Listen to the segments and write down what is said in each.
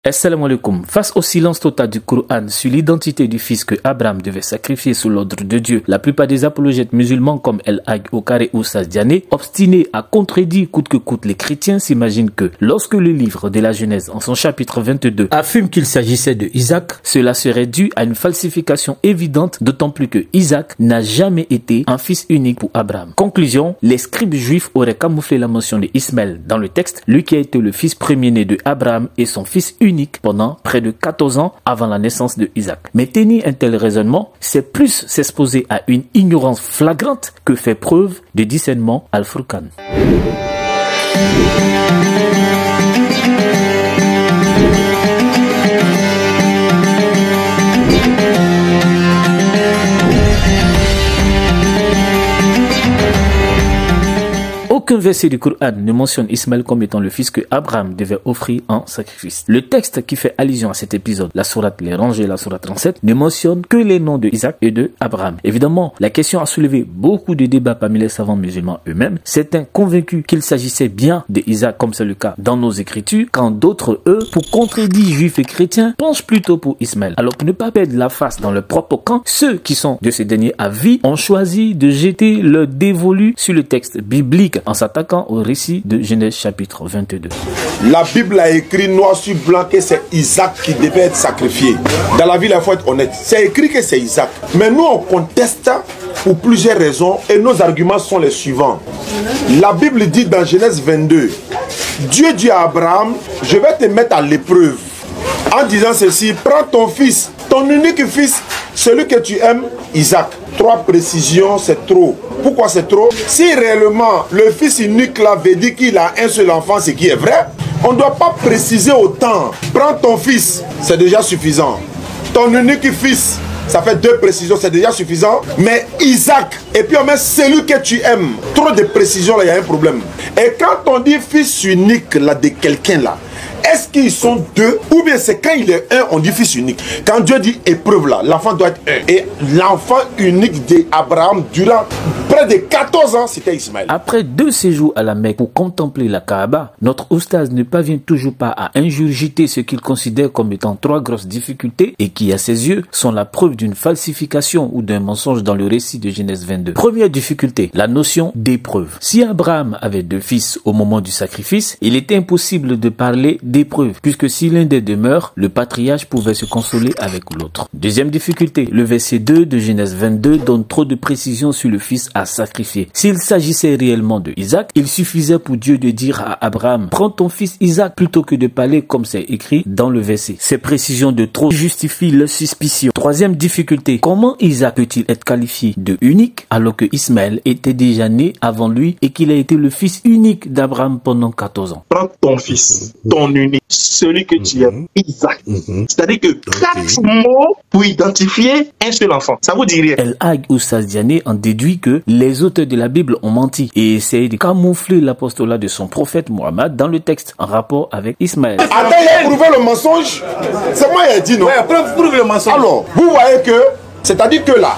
Assalamu alaikum. Face au silence total du Coran sur l'identité du fils que Abraham devait sacrifier sous l'ordre de Dieu, la plupart des apologètes musulmans comme El Haj Okare ou Sazdiane, obstinés à contredire coûte que coûte les chrétiens, s'imaginent que lorsque le livre de la Genèse en son chapitre 22 affirme qu'il s'agissait de Isaac, cela serait dû à une falsification évidente, d'autant plus que Isaac n'a jamais été un fils unique pour Abraham. Conclusion, les scribes juifs auraient camouflé la mention de Ismaël dans le texte, lui qui a été le fils premier-né de Abraham et son fils unique pendant près de 14 ans avant la naissance de Isaac. Mais tenir un tel raisonnement, c'est plus s'exposer à une ignorance flagrante que fait preuve de discernement Al-Furqan. Aucun verset du Coran ne mentionne Ismaël comme étant le fils que Abraham devait offrir en sacrifice. Le texte qui fait allusion à cet épisode, la sourate Les Rangées, la sourate 37, ne mentionne que les noms de Isaac et de Abraham. Évidemment, la question a soulevé beaucoup de débats parmi les savants musulmans eux-mêmes. Certains convaincus qu'il s'agissait bien de Isaac, comme c'est le cas dans nos écritures, quand d'autres, eux, pour contredire juifs et chrétiens, penchent plutôt pour Ismaël. Alors pour ne pas perdre la face dans leur propre camp, ceux qui sont de ces derniers avis ont choisi de jeter leur dévolu sur le texte biblique en s'attaquant au récit de Genèse chapitre 22. La Bible a écrit noir sur blanc que c'est Isaac qui devait être sacrifié. Dans la vie, il faut être honnête. C'est écrit que c'est Isaac. Mais nous, on conteste pour plusieurs raisons et nos arguments sont les suivants. La Bible dit dans Genèse 22, Dieu dit à Abraham, je vais te mettre à l'épreuve. En disant ceci, prends ton fils, ton unique fils, celui que tu aimes, Isaac. 3 précisions, c'est trop. Pourquoi c'est trop? Si réellement le fils unique là veut dire qu'il a un seul enfant, ce qui est vrai, on ne doit pas préciser autant. Prends ton fils, c'est déjà suffisant. Ton unique fils, ça fait 2 précisions, c'est déjà suffisant. Mais Isaac, et puis on met celui que tu aimes. Trop de précisions là, il y a un problème. Et quand on dit fils unique là de quelqu'un là, est-ce qu'ils sont 2 ou bien c'est quand il est 1 on dit fils unique? Quand Dieu dit épreuve là, l'enfant doit être 1. Et l'enfant unique d'Abraham durant près de 14 ans, c'était Ismaël. Après 2 séjours à la Mecque pour contempler la Kaaba, notre oustaz ne parvient toujours pas à ingurgiter ce qu'il considère comme étant 3 grosses difficultés et qui, à ses yeux, sont la preuve d'une falsification ou d'un mensonge dans le récit de Genèse 22. Première difficulté, la notion d'épreuve. Si Abraham avait 2 fils au moment du sacrifice, il était impossible de parler d'épreuve, puisque si l'un des 2 meurt, le patriarche pouvait se consoler avec l'autre. Deuxième difficulté, le verset 2 de Genèse 22 donne trop de précisions sur le fils à sacrifier. S'il s'agissait réellement de Isaac, il suffisait pour Dieu de dire à Abraham, prends ton fils Isaac, plutôt que de parler comme c'est écrit dans le verset. Ces précisions de trop justifient leur suspicion. Troisième difficulté, comment Isaac peut-il être qualifié de unique alors que Ismaël était déjà né avant lui et qu'il a été le fils unique d'Abraham pendant 14 ans? Prends ton fils, ton unique, celui que tu aimes, Isaac. C'est-à-dire que 4 mots pour identifier un seul enfant. Ça vous dit rien. El Haj ou Sazdiane en déduit que les auteurs de la Bible ont menti et essayé de camoufler l'apostolat de son prophète Mohammed dans le texte en rapport avec Ismaël. Attends, il a prouvé le mensonge. C'est moi qui ai dit non. Ouais, prouve le mensonge. Alors, vous voyez que, c'est-à-dire que là,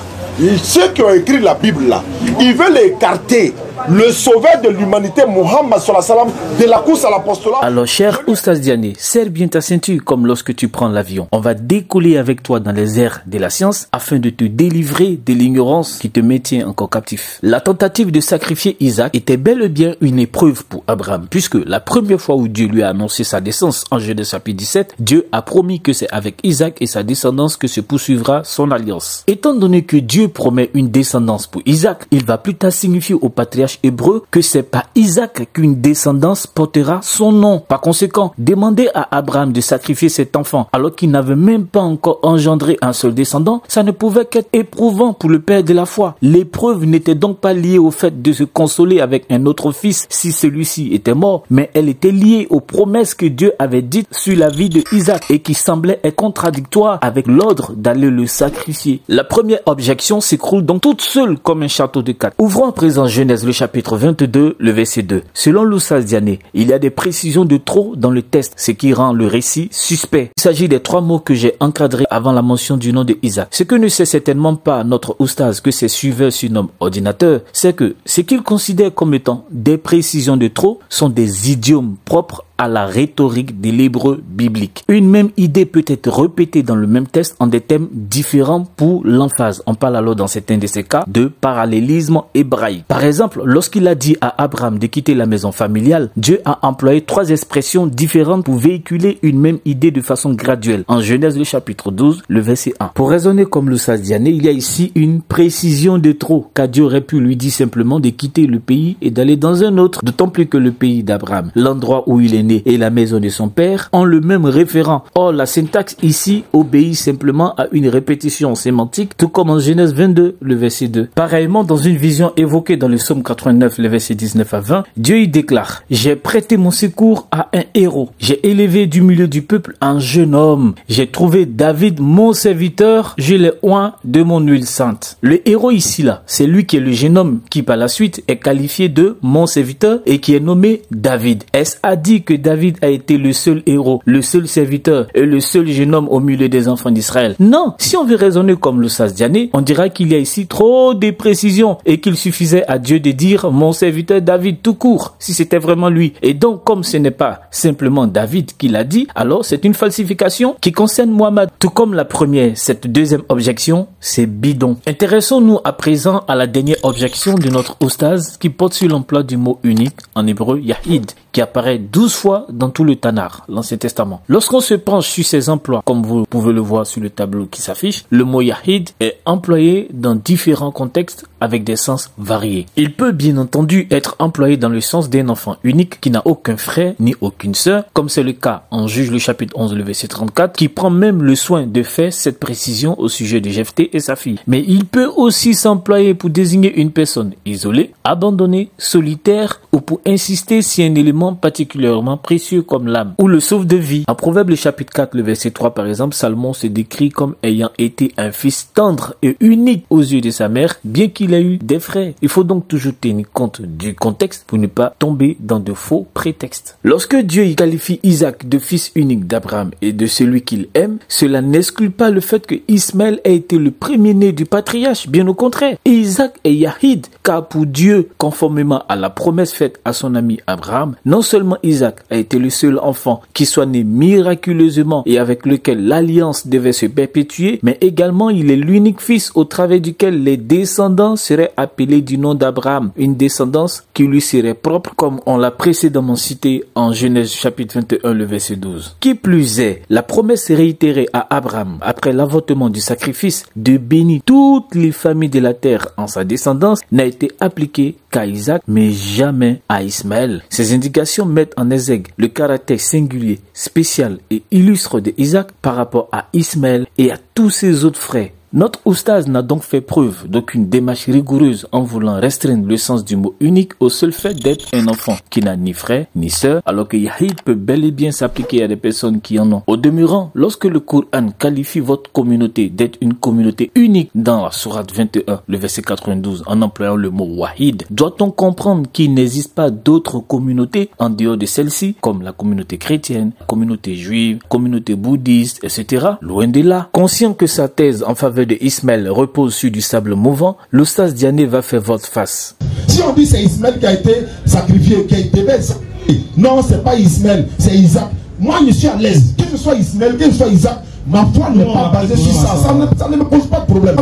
ceux qui ont écrit la Bible là, ils veulent écarter le sauveur de l'humanité, Muhammad sallallahu alayhi wa sallam, de la course à l'apostolat. Alors, cher Oustaz Diané, serre bien ta ceinture comme lorsque tu prends l'avion. On va décoller avec toi dans les airs de la science afin de te délivrer de l'ignorance qui te maintient encore captif. La tentative de sacrifier Isaac était bel et bien une épreuve pour Abraham, puisque la première fois où Dieu lui a annoncé sa naissance en Genèse chapitre 17, Dieu a promis que c'est avec Isaac et sa descendance que se poursuivra son alliance. Étant donné que Dieu promet une descendance pour Isaac, il va plus tard signifier au patriarche hébreu que c'est par Isaac qu'une descendance portera son nom. Par conséquent, demander à Abraham de sacrifier cet enfant alors qu'il n'avait même pas encore engendré un seul descendant, ça ne pouvait qu'être éprouvant pour le père de la foi. L'épreuve n'était donc pas liée au fait de se consoler avec un autre fils si celui-ci était mort, mais elle était liée aux promesses que Dieu avait dites sur la vie de Isaac et qui semblaient être contradictoires avec l'ordre d'aller le sacrifier. La première objection s'écroule donc toute seule comme un château de cartes. Ouvrons à présent Genèse le chapitre 22, le verset 2. Selon l'Oustaz Diané, il y a des précisions de trop dans le texte, ce qui rend le récit suspect. Il s'agit des 3 mots que j'ai encadrés avant la mention du nom de Isaac. Ce que ne sait certainement pas notre Oustaz que ses suiveurs surnomment ordinateur, c'est que ce qu'il considère comme étant des précisions de trop sont des idiomes propres à la rhétorique de l'hébreu biblique. Une même idée peut être répétée dans le même texte en des thèmes différents pour l'emphase. On parle alors dans certains de ces cas de parallélisme hébraïque. Par exemple, lorsqu'il a dit à Abraham de quitter la maison familiale, Dieu a employé 3 expressions différentes pour véhiculer une même idée de façon graduelle. En Genèse le chapitre 12, le verset 1. Pour raisonner comme l'Oustaz Diané, il y a ici une précision de trop, car Dieu aurait pu lui dire simplement de quitter le pays et d'aller dans un autre, d'autant plus que le pays d'Abraham, l'endroit où il est né et la maison de son père ont le même référent. Or, la syntaxe ici obéit simplement à une répétition sémantique, tout comme en Genèse 22, le verset 2. Pareillement, dans une vision évoquée dans le psaume 89, le verset 19 à 20, Dieu y déclare: « J'ai prêté mon secours à un héros. J'ai élevé du milieu du peuple un jeune homme. J'ai trouvé David, mon serviteur. Je l'ai oint de mon huile sainte. » Le héros ici, là, c'est lui qui est le jeune homme qui, par la suite, est qualifié de mon serviteur et qui est nommé David. Est-ce à dire que David a été le seul héros, le seul serviteur et le seul jeune homme au milieu des enfants d'Israël? Non. Si on veut raisonner comme l'Oustaz Diané, on dira qu'il y a ici trop de précisions et qu'il suffisait à Dieu de dire mon serviteur David tout court, si c'était vraiment lui. Et donc, comme ce n'est pas simplement David qui l'a dit, alors c'est une falsification qui concerne Mohammed. Tout comme la première, cette deuxième objection, c'est bidon. Intéressons-nous à présent à la dernière objection de notre Oustaz qui porte sur l'emploi du mot unique en hébreu Yahid, qui apparaît 12 fois dans tout le Tanakh, l'Ancien Testament. Lorsqu'on se penche sur ces emplois, comme vous pouvez le voir sur le tableau qui s'affiche, le mot Yahid est employé dans différents contextes avec des sens variés. Il peut bien entendu être employé dans le sens d'un enfant unique qui n'a aucun frère ni aucune sœur, comme c'est le cas en Juge le chapitre 11, le verset 34, qui prend même le soin de faire cette précision au sujet de Jephthé et sa fille. Mais il peut aussi s'employer pour désigner une personne isolée, abandonnée, solitaire, ou pour insister sur un élément particulièrement précieux comme l'âme ou le sauve de vie. En Proverbe le chapitre 4, le verset 3 par exemple, Salomon se décrit comme ayant été un fils tendre et unique aux yeux de sa mère, bien qu'il ait eu des frères. Il faut donc toujours tenir compte du contexte pour ne pas tomber dans de faux prétextes. Lorsque Dieu y qualifie Isaac de fils unique d'Abraham et de celui qu'il aime, cela n'exclut pas le fait que Ismaël ait été le premier-né du patriarche, bien au contraire. Isaac est Yahid, car pour Dieu, conformément à la promesse faite à son ami Abraham, non seulement Isaac a été le seul enfant qui soit né miraculeusement et avec lequel l'alliance devait se perpétuer, mais également il est l'unique fils au travers duquel les descendants seraient appelés du nom d'Abraham, une descendance qui lui serait propre comme on l'a précédemment cité en Genèse chapitre 21 le verset 12. Qui plus est, la promesse réitérée à Abraham après l'avortement du sacrifice de bénir toutes les familles de la terre en sa descendance n'a été appliquée qu'à Isaac mais jamais à Ismaël. Ces indications mettent en exergue le caractère singulier, spécial et illustre de Isaac par rapport à Ismaël et à tous ses autres frères. Notre oustaz n'a donc fait preuve d'aucune démarche rigoureuse en voulant restreindre le sens du mot unique au seul fait d'être un enfant qui n'a ni frère ni sœur, alors que Yahid peut bel et bien s'appliquer à des personnes qui en ont. Au demeurant, lorsque le Coran qualifie votre communauté d'être une communauté unique dans la sourate 21, le verset 92, en employant le mot wahid, doit-on comprendre qu'il n'existe pas d'autres communautés en dehors de celle-ci, comme la communauté chrétienne, la communauté juive, la communauté bouddhiste, etc. Loin de là. Conscient que sa thèse en faveur de Ismaël repose sur du sable mouvant, l'Oustaz Diané va faire votre face. Si on dit c'est Ismaël qui a été sacrifié, qui a été sacrifié, non, c'est pas Ismaël, c'est Isaac. Moi, je suis à l'aise. Que ce soit Ismaël, que ce soit Isaac, ma foi n'est pas basée sur ça. Ça ne me pose pas de problème.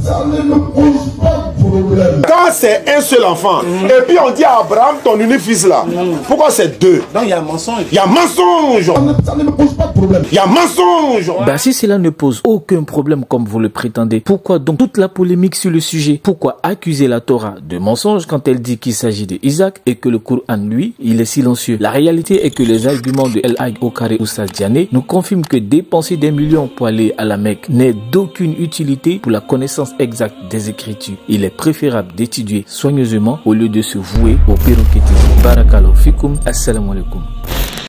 Ça ne me pose pas de problème. Quand c'est un seul enfant, et puis on dit à Abraham, ton unique fils là, pourquoi c'est deux? Donc il y a mensonge. Il y a mensonge. Ça ne me pose pas de problème. Il y a mensonge. Ben si cela ne pose aucun problème comme vous le prétendez, pourquoi donc toute la polémique sur le sujet? Pourquoi accuser la Torah de mensonge quand elle dit qu'il s'agit de Isaac et que le Coran, lui, il est silencieux? La réalité est que les arguments de El Hadj Okare Oustaz Diané nous confirment que dépenser des millions pour aller à la Mecque n'est d'aucune utilité pour la connaissance exacte des Écritures. Il est préférable d'étudier soigneusement au lieu de se vouer au pérockétisme. Barakallahu fikum, assalamu alaikum.